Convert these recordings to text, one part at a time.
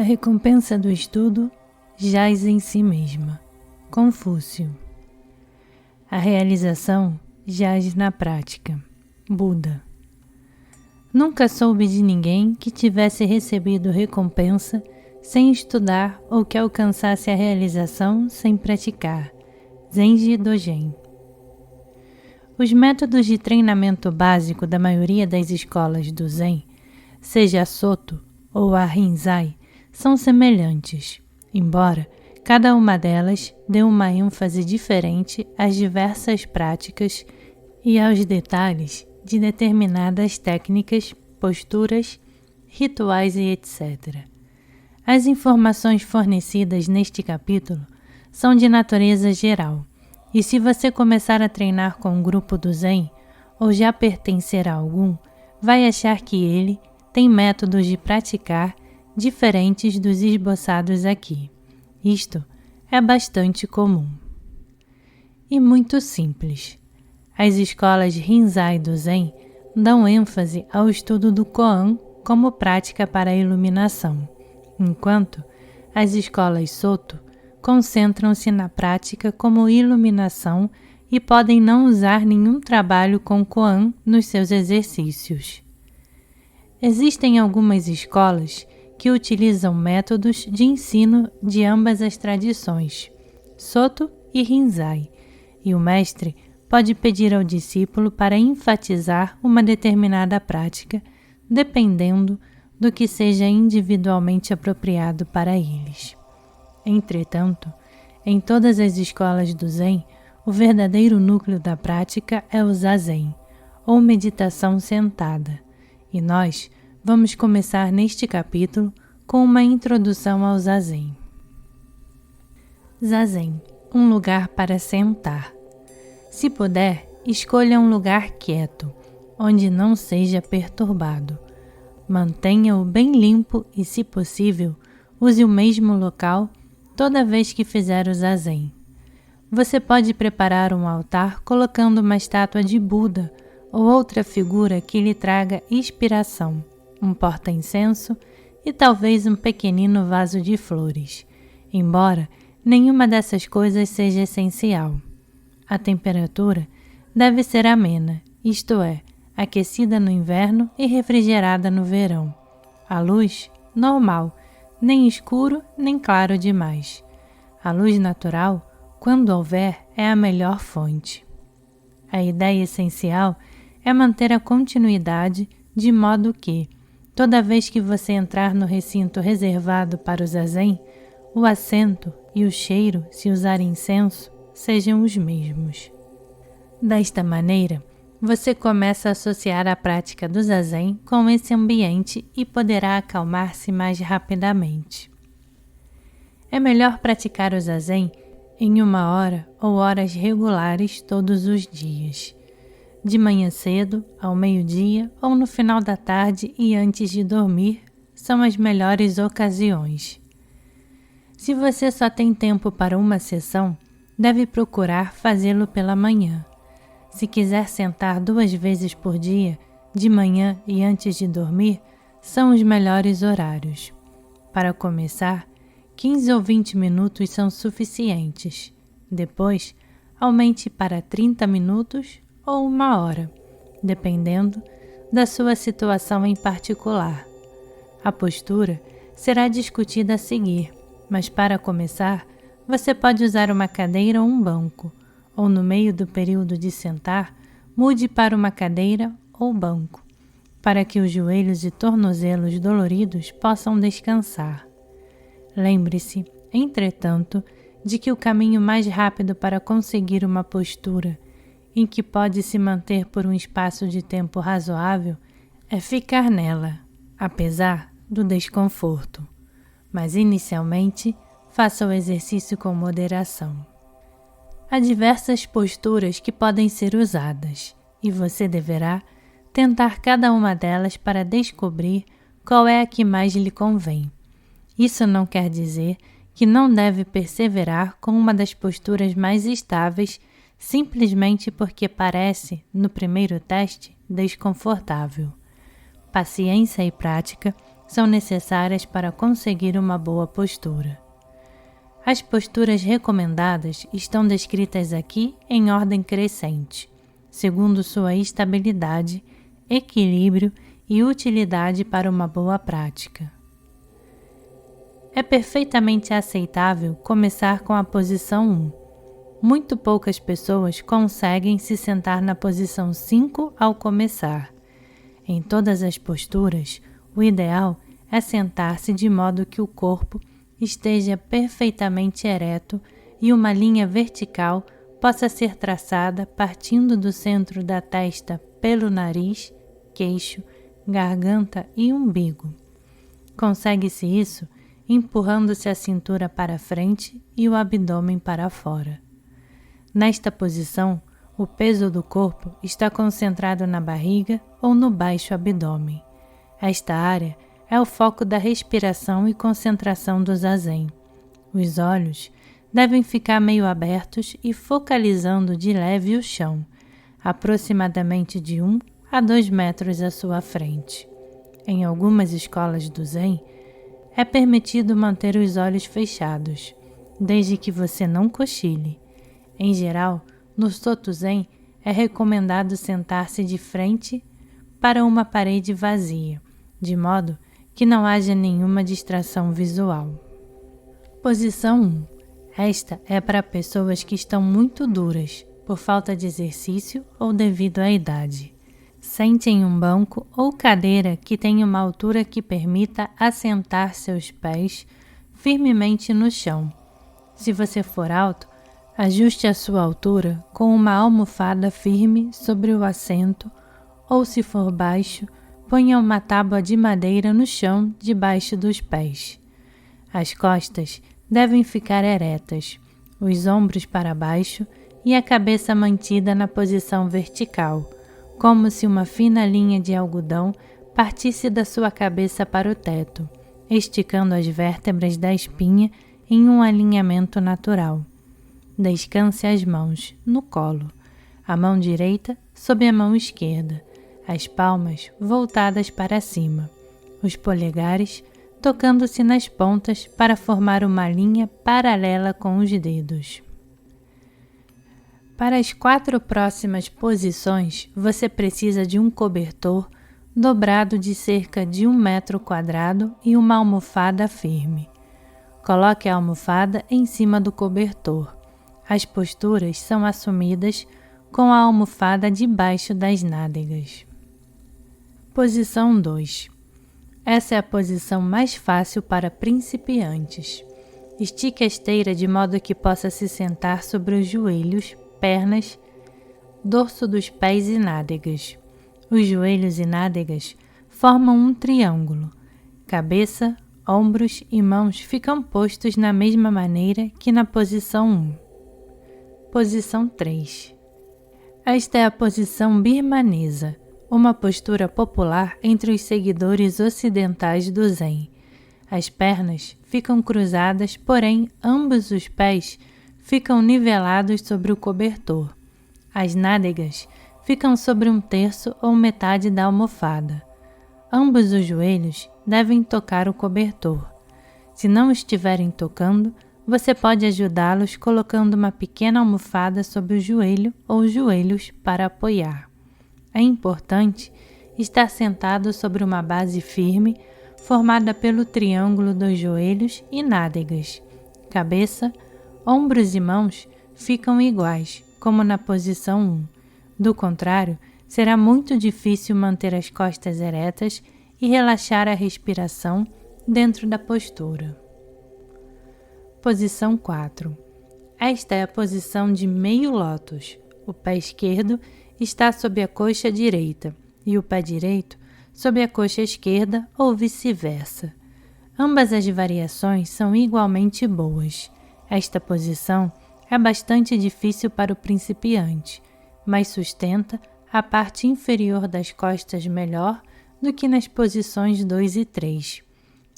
recompensa do estudo jaz em si mesma. Confúcio. A realização jaz na prática. Buda. Nunca soube de ninguém que tivesse recebido recompensa sem estudar ou que alcançasse a realização sem praticar. Zenji Dogen. Os métodos de treinamento básico da maioria das escolas do Zen, seja a Soto ou a Rinzai, são semelhantes, embora cada uma delas dê uma ênfase diferente às diversas práticas e aos detalhes de determinadas técnicas, posturas, rituais e etc. As informações fornecidas neste capítulo são de natureza geral, e se você começar a treinar com um grupo do Zen ou já pertencer a algum, vai achar que ele tem métodos de praticar diferentes dos esboçados aqui. Isto é bastante comum. E muito simples. As escolas Rinzai do Zen dão ênfase ao estudo do Koan como prática para a iluminação, enquanto as escolas Soto concentram-se na prática como iluminação e podem não usar nenhum trabalho com Koan nos seus exercícios. Existem algumas escolas que utilizam métodos de ensino de ambas as tradições, Soto e Rinzai, e o mestre pode pedir ao discípulo para enfatizar uma determinada prática, dependendo do que seja individualmente apropriado para eles. Entretanto, em todas as escolas do Zen, o verdadeiro núcleo da prática é o Zazen, ou meditação sentada, e nós vamos começar neste capítulo com uma introdução ao Zazen. Zazen, um lugar para sentar. Se puder, escolha um lugar quieto, onde não seja perturbado. Mantenha-o bem limpo e, se possível, use o mesmo local toda vez que fizer o Zazen. Você pode preparar um altar colocando uma estátua de Buda ou outra figura que lhe traga inspiração, um porta-incenso e talvez um pequenino vaso de flores, embora nenhuma dessas coisas seja essencial. A temperatura deve ser amena, isto é, aquecida no inverno e refrigerada no verão. A luz, normal, nem escuro nem claro demais. A luz natural, quando houver, é a melhor fonte. A ideia essencial é manter a continuidade de modo que, toda vez que você entrar no recinto reservado para o Zazen, o assento e o cheiro, se usar incenso, sejam os mesmos. Desta maneira, você começa a associar a prática do Zazen com esse ambiente e poderá acalmar-se mais rapidamente. É melhor praticar o Zazen em 1 hora ou horas regulares todos os dias. De manhã cedo, ao meio-dia ou no final da tarde e antes de dormir são as melhores ocasiões. Se você só tem tempo para uma sessão, deve procurar fazê-lo pela manhã. Se quiser sentar 2 vezes por dia, de manhã e antes de dormir, são os melhores horários. Para começar, 15 ou 20 minutos são suficientes. Depois, aumente para 30 minutos ou 1 hora, dependendo da sua situação em particular. A postura será discutida a seguir, mas para começar, você pode usar uma cadeira ou um banco, ou no meio do período de sentar, mude para uma cadeira ou banco, para que os joelhos e tornozelos doloridos possam descansar. Lembre-se, entretanto, de que o caminho mais rápido para conseguir uma postura em que pode se manter por um espaço de tempo razoável é ficar nela, apesar do desconforto. Mas inicialmente, faça o exercício com moderação. Há diversas posturas que podem ser usadas, e você deverá tentar cada uma delas para descobrir qual é a que mais lhe convém. Isso não quer dizer que não deve perseverar com uma das posturas mais estáveis simplesmente porque parece, no primeiro teste, desconfortável. Paciência e prática são necessárias para conseguir uma boa postura. As posturas recomendadas estão descritas aqui em ordem crescente, segundo sua estabilidade, equilíbrio e utilidade para uma boa prática. É perfeitamente aceitável começar com a posição 1. Muito poucas pessoas conseguem se sentar na posição 5 ao começar. Em todas as posturas, o ideal é sentar-se de modo que o corpo esteja perfeitamente ereto e uma linha vertical possa ser traçada partindo do centro da testa pelo nariz, queixo, garganta e umbigo. Consegue-se isso empurrando-se a cintura para frente e o abdômen para fora. Nesta posição, o peso do corpo está concentrado na barriga ou no baixo abdômen. Esta área é o foco da respiração e concentração do zazen. Os olhos devem ficar meio abertos e focalizando de leve o chão, aproximadamente de 1 a 2 metros à sua frente. Em algumas escolas do Zen, é permitido manter os olhos fechados, desde que você não cochile. Em geral, no Soto Zen, é recomendado sentar-se de frente para uma parede vazia, de modo que não haja nenhuma distração visual. Posição 1. Esta é para pessoas que estão muito duras, por falta de exercício ou devido à idade. Sente em um banco ou cadeira que tenha uma altura que permita assentar seus pés firmemente no chão. Se você for alto, ajuste a sua altura com uma almofada firme sobre o assento, ou se for baixo, ponha uma tábua de madeira no chão debaixo dos pés. As costas devem ficar eretas, os ombros para baixo e a cabeça mantida na posição vertical, como se uma fina linha de algodão partisse da sua cabeça para o teto, esticando as vértebras da espinha em um alinhamento natural. Descanse as mãos no colo, a mão direita sob a mão esquerda, as palmas voltadas para cima, os polegares tocando-se nas pontas para formar uma linha paralela com os dedos. Para as 4 próximas posições, você precisa de um cobertor dobrado de cerca de 1 metro quadrado e uma almofada firme. Coloque a almofada em cima do cobertor. As posturas são assumidas com a almofada debaixo das nádegas. Posição 2. Essa é a posição mais fácil para principiantes. Estique a esteira de modo que possa se sentar sobre os joelhos, pernas, dorso dos pés e nádegas. Os joelhos e nádegas formam um triângulo. Cabeça, ombros e mãos ficam postos na mesma maneira que na posição 1. Posição 3. Esta é a posição birmanesa, uma postura popular entre os seguidores ocidentais do Zen. As pernas ficam cruzadas, porém ambos os pés ficam nivelados sobre o cobertor. As nádegas ficam sobre 1/3 ou metade da almofada. Ambos os joelhos devem tocar o cobertor. Se não estiverem tocando, você pode ajudá-los colocando uma pequena almofada sobre o joelho ou joelhos para apoiar. É importante estar sentado sobre uma base firme formada pelo triângulo dos joelhos e nádegas. Cabeça, ombros e mãos ficam iguais, como na posição 1. Do contrário, será muito difícil manter as costas eretas e relaxar a respiração dentro da postura. Posição 4. Esta é a posição de meio lótus. O pé esquerdo está sob a coxa direita e o pé direito sob a coxa esquerda ou vice-versa. Ambas as variações são igualmente boas. Esta posição é bastante difícil para o principiante, mas sustenta a parte inferior das costas melhor do que nas posições 2 e 3.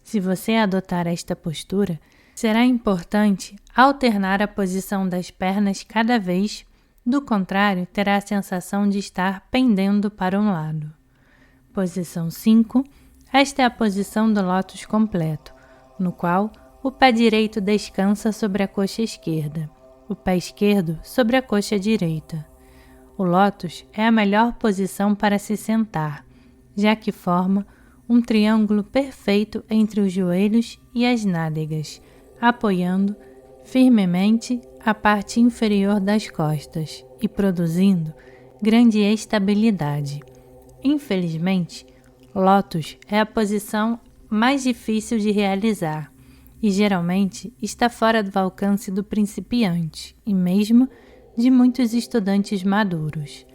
Se você adotar esta postura, será importante alternar a posição das pernas cada vez, do contrário, terá a sensação de estar pendendo para um lado. Posição 5. Esta é a posição do lótus completo, no qual o pé direito descansa sobre a coxa esquerda, o pé esquerdo sobre a coxa direita. O lótus é a melhor posição para se sentar, já que forma um triângulo perfeito entre os joelhos e as nádegas, apoiando firmemente a parte inferior das costas e produzindo grande estabilidade. Infelizmente, lótus é a posição mais difícil de realizar e geralmente está fora do alcance do principiante e mesmo de muitos estudantes maduros.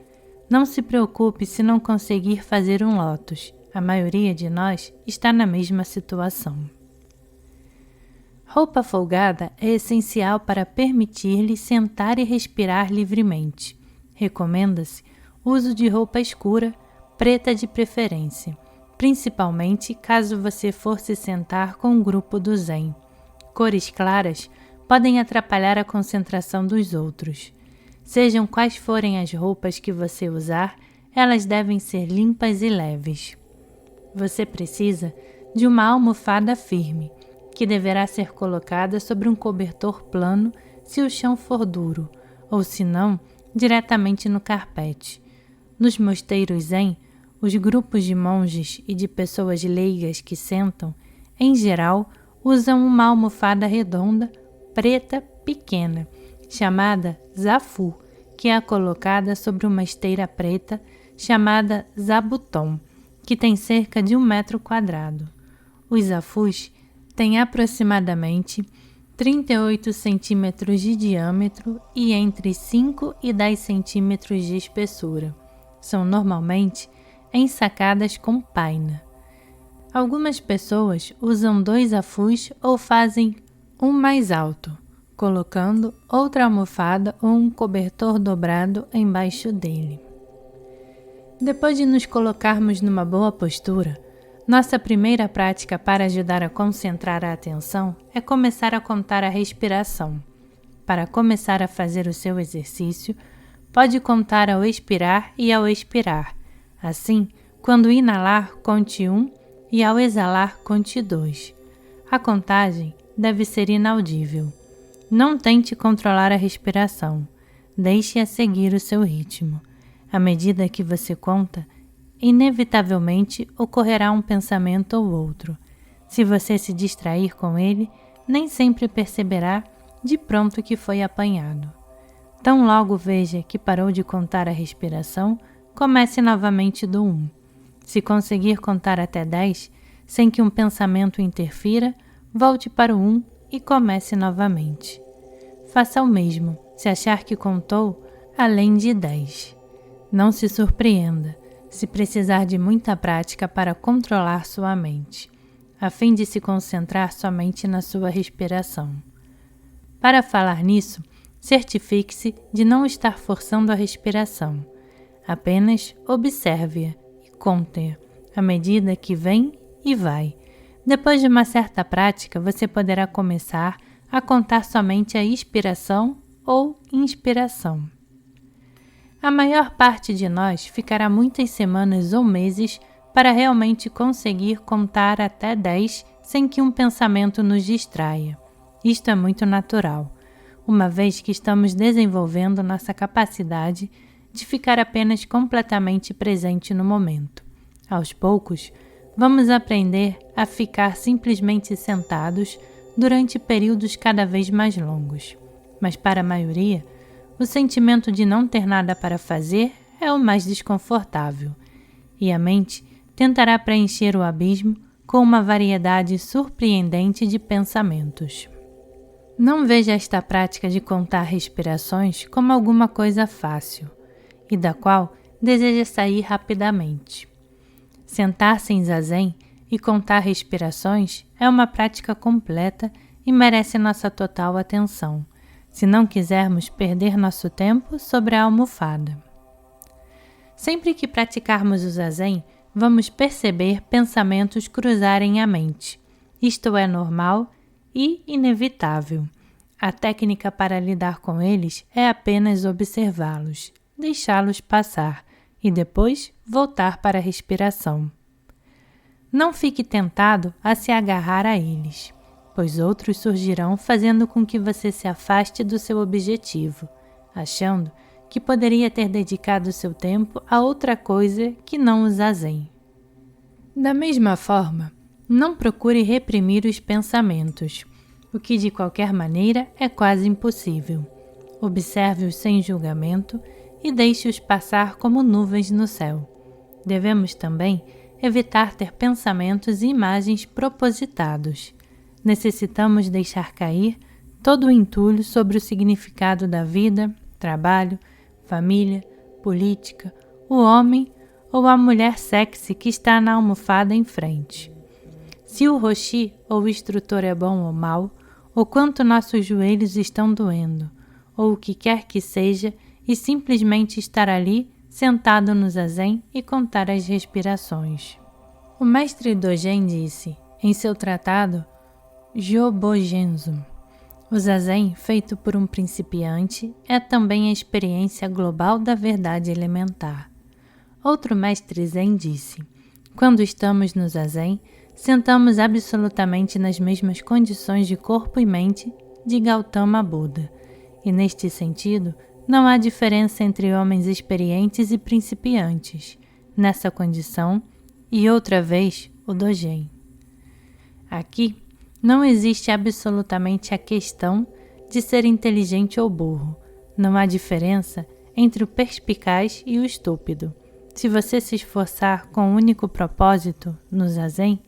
Não se preocupe se não conseguir fazer um lótus, a maioria de nós está na mesma situação. Roupa folgada é essencial para permitir-lhe sentar e respirar livremente. Recomenda-se o uso de roupa escura, preta de preferência, principalmente caso você for se sentar com um grupo do Zen. Cores claras podem atrapalhar a concentração dos outros. Sejam quais forem as roupas que você usar, elas devem ser limpas e leves. Você precisa de uma almofada firme, que deverá ser colocada sobre um cobertor plano se o chão for duro, ou se não, diretamente no carpete. Nos mosteiros Zen, os grupos de monges e de pessoas leigas que sentam, em geral, usam uma almofada redonda, preta, pequena, chamada zafu, que é colocada sobre uma esteira preta chamada zabuton, que tem cerca de 1 metro quadrado. Os zafus têm aproximadamente 38 centímetros de diâmetro e entre 5 e 10 centímetros de espessura. São normalmente ensacadas com paina. Algumas pessoas usam 2 zafus ou fazem um mais alto, colocando outra almofada ou um cobertor dobrado embaixo dele. Depois de nos colocarmos numa boa postura, nossa primeira prática para ajudar a concentrar a atenção é começar a contar a respiração. Para começar a fazer o seu exercício, pode contar ao expirar e ao expirar. Assim, quando inalar, conte 1 e ao exalar, conte 2. A contagem deve ser inaudível. Não tente controlar a respiração. Deixe-a seguir o seu ritmo. À medida que você conta, inevitavelmente ocorrerá um pensamento ou outro. Se você se distrair com ele, nem sempre perceberá de pronto que foi apanhado. Tão logo veja que parou de contar a respiração, comece novamente do 1. Se conseguir contar até 10, sem que um pensamento interfira, volte para o 1 e comece novamente. Faça o mesmo se achar que contou além de 10. Não se surpreenda se precisar de muita prática para controlar sua mente, a fim de se concentrar somente na sua respiração. Para falar nisso, certifique-se de não estar forçando a respiração. Apenas observe-a e conte-a à medida que vem e vai. Depois de uma certa prática, você poderá começar a contar somente a expiração ou inspiração. A maior parte de nós ficará muitas semanas ou meses para realmente conseguir contar até 10 sem que um pensamento nos distraia. Isto é muito natural, uma vez que estamos desenvolvendo nossa capacidade de ficar apenas completamente presente no momento. Aos poucos, vamos aprender a ficar simplesmente sentados durante períodos cada vez mais longos. Mas para a maioria, o sentimento de não ter nada para fazer é o mais desconfortável, e a mente tentará preencher o abismo com uma variedade surpreendente de pensamentos. Não veja esta prática de contar respirações como alguma coisa fácil, e da qual deseja sair rapidamente. Sentar-se em zazen e contar respirações é uma prática completa e merece nossa total atenção, se não quisermos perder nosso tempo sobre a almofada. Sempre que praticarmos o zazen, vamos perceber pensamentos cruzarem a mente. Isto é normal e inevitável. A técnica para lidar com eles é apenas observá-los, deixá-los passar e depois voltar para a respiração. Não fique tentado a se agarrar a eles, pois outros surgirão fazendo com que você se afaste do seu objetivo, achando que poderia ter dedicado seu tempo a outra coisa que não o zazen. Da mesma forma, não procure reprimir os pensamentos, o que de qualquer maneira é quase impossível. Observe-os sem julgamento e deixe-os passar como nuvens no céu. Devemos também evitar ter pensamentos e imagens propositados. Necessitamos deixar cair todo o entulho sobre o significado da vida, trabalho, família, política, o homem ou a mulher sexy que está na almofada em frente. Se o roshi ou o instrutor é bom ou mau, ou quanto nossos joelhos estão doendo, ou o que quer que seja, e simplesmente estar ali, sentado no zazen e contar as respirações. O mestre Dogen disse, em seu tratado Jobogenzo, o zazen, feito por um principiante, é também a experiência global da verdade elementar. Outro mestre Zen disse, quando estamos no zazen, sentamos absolutamente nas mesmas condições de corpo e mente de Gautama Buda, e neste sentido, não há diferença entre homens experientes e principiantes, nessa condição, e outra vez, o Dogen. Aqui, não existe absolutamente a questão de ser inteligente ou burro, não há diferença entre o perspicaz e o estúpido. Se você se esforçar com um único propósito no zazen,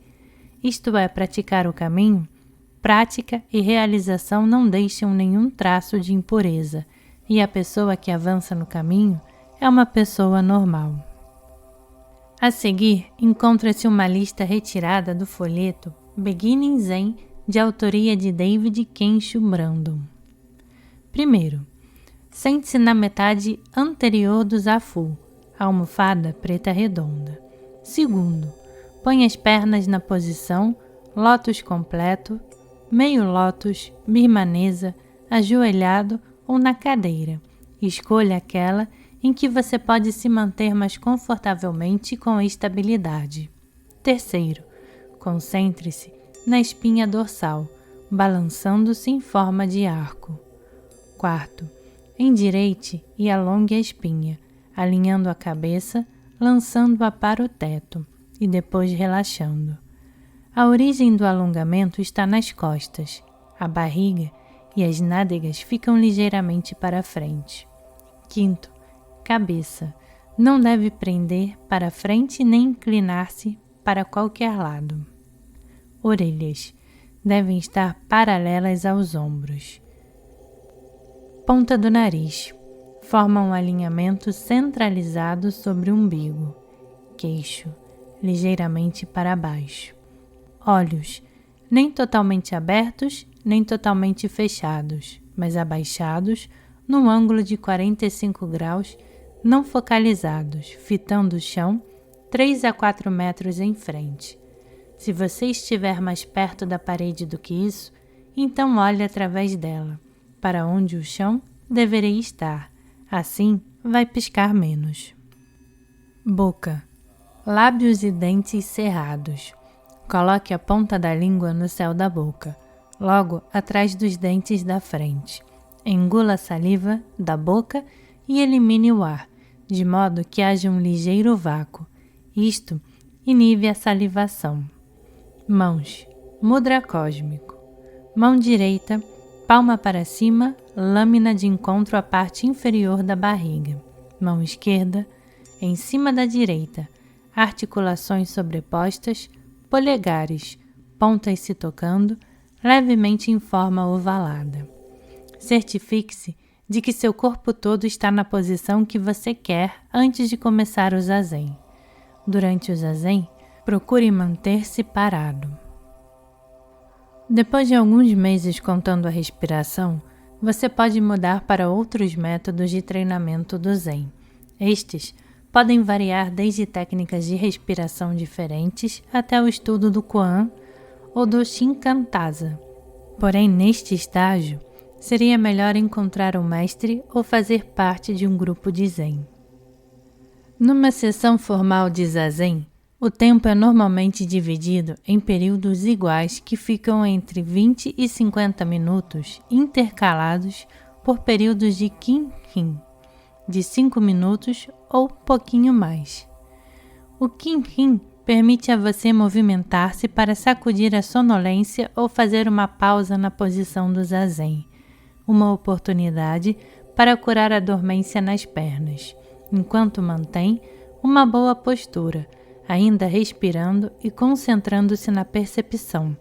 isto é, praticar o caminho, prática e realização não deixam nenhum traço de impureza, e a pessoa que avança no caminho é uma pessoa normal. A seguir, encontra-se uma lista retirada do folheto Beginning Zen, de autoria de David Kensho Brandon. Primeiro, sente-se na metade anterior do zafu, almofada preta redonda. Segundo, põe as pernas na posição lótus completo, meio lótus, birmanesa, ajoelhado ou na cadeira. Escolha aquela em que você pode se manter mais confortavelmente com estabilidade. Terceiro, concentre-se na espinha dorsal, balançando-se em forma de arco. Quarto, endireite e alongue a espinha, alinhando a cabeça, lançando-a para o teto e depois relaxando. A origem do alongamento está nas costas, a barriga e as nádegas ficam ligeiramente para frente. Quinto, cabeça. Não deve prender para frente nem inclinar-se para qualquer lado. Orelhas. Devem estar paralelas aos ombros. Ponta do nariz. Forma um alinhamento centralizado sobre o umbigo. Queixo. Ligeiramente para baixo. Olhos. Nem totalmente abertos, nem totalmente fechados, mas abaixados, num ângulo de 45 graus, não focalizados, fitando o chão 3 a 4 metros em frente. Se você estiver mais perto da parede do que isso, então olhe através dela, para onde o chão deveria estar. Assim, vai piscar menos. Boca. Lábios e dentes cerrados. Coloque a ponta da língua no céu da boca, logo atrás dos dentes da frente. Engula a saliva da boca e elimine o ar, de modo que haja um ligeiro vácuo. Isto inibe a salivação. Mãos. Mudra cósmico. Mão direita, palma para cima, lâmina de encontro à parte inferior da barriga. Mão esquerda, em cima da direita, articulações sobrepostas, polegares, pontas se tocando, levemente em forma ovalada. Certifique-se de que seu corpo todo está na posição que você quer antes de começar o zazen. Durante o zazen, procure manter-se parado. Depois de alguns meses contando a respiração, você pode mudar para outros métodos de treinamento do Zen. Estes podem variar desde técnicas de respiração diferentes até o estudo do Koan ou do Shinkantasa. Porém, neste estágio, seria melhor encontrar um mestre ou fazer parte de um grupo de Zen. Numa sessão formal de Zazen, O tempo é normalmente dividido em períodos iguais que ficam entre 20 e 50 minutos, intercalados por períodos de Qin-Yin, de 5 minutos ou pouquinho mais. O Qin-Yin permite a você movimentar-se para sacudir a sonolência ou fazer uma pausa na posição do zazen, uma oportunidade para curar a dormência nas pernas, enquanto mantém uma boa postura, ainda respirando e concentrando-se na percepção.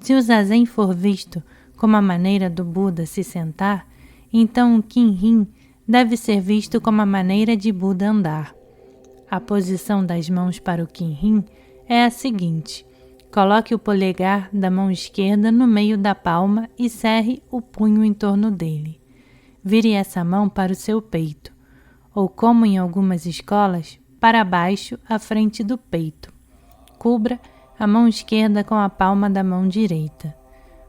Se o zazen for visto como a maneira do Buda se sentar, então o Qin-Yin deve ser visto como a maneira de Buda andar. A posição das mãos para o Qin-Yin é a seguinte: coloque o polegar da mão esquerda no meio da palma e cerre o punho em torno dele. Vire essa mão para o seu peito, ou como em algumas escolas, para baixo à frente do peito. Cubra a mão esquerda com a palma da mão direita.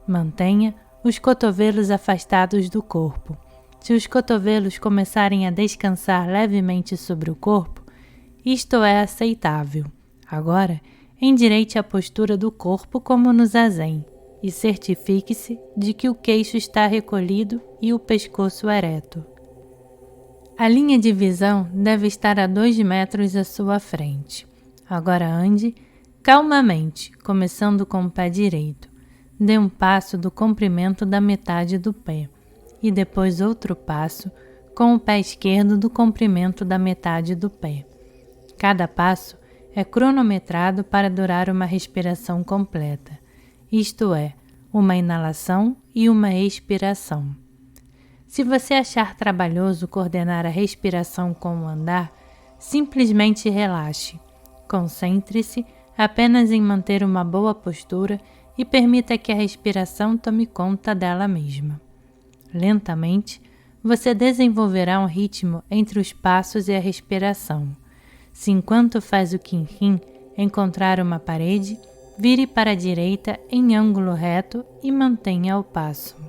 Mantenha os cotovelos afastados do corpo. Se os cotovelos começarem a descansar levemente sobre o corpo, isto é aceitável. Agora, endireite a postura do corpo como no zazen e certifique-se de que o queixo está recolhido e o pescoço ereto. A linha de visão deve estar a 2 metros à sua frente. Agora ande calmamente, começando com o pé direito. Dê um passo do comprimento da metade do pé e depois outro passo com o pé esquerdo do comprimento da metade do pé. Cada passo é cronometrado para durar uma respiração completa, isto é, uma inalação e uma expiração. Se você achar trabalhoso coordenar a respiração com o andar, simplesmente relaxe. Concentre-se apenas em manter uma boa postura e permita que a respiração tome conta dela mesma. Lentamente, você desenvolverá um ritmo entre os passos e a respiração. Se enquanto faz o Qin-Yin encontrar uma parede, vire para a direita em ângulo reto e mantenha o passo.